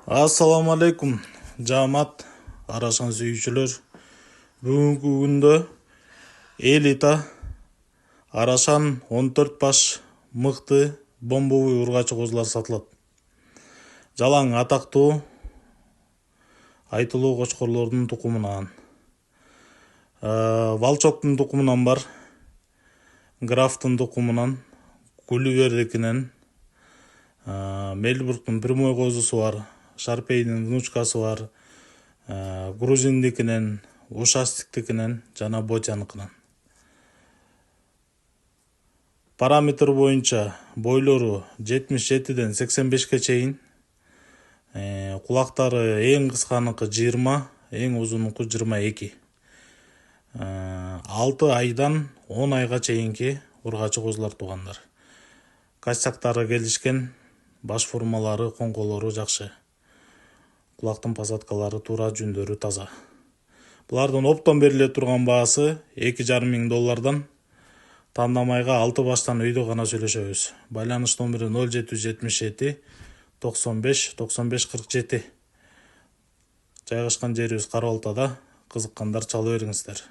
Assalamu alaikum. Жамат арашан сүйүүчүлөр. Бүгүнкү күндө элита арашан 14 баш мыкты бомбовый ургачы козулар сатылат. Жалаң атактуу айтылуу кочкорлордун тукумунан, Волчоктун тукумунан бар, Графтын тукумунан, Гулливердикинен, Мельбургтун прямой козусу бар, Шарпейдин внучкасы бар, Грузиндикинен, Ушастиктикинен жана Ботяныкынан. Параметр боюнча бойлору 77ден 85ке чейин, кулактары эң кысканыкы 20, эң узунуку 22. 6 айдан 10 айга чейинки ургачы козулар туугандар. Кастяктары келишкен, баш формалары, коңколору жакшы. Кулактын посадкалары туура, жүндөрү таза. Булардын оптон бериле турган баасы $2,500. Тандамайга 6 баштан өйдө гана сүйлөшөбүз. Байланыш номери 0777 95 95 47. Жайгашкан жерибиз Кара Балтада. Кызыккандар чала бериңиздер.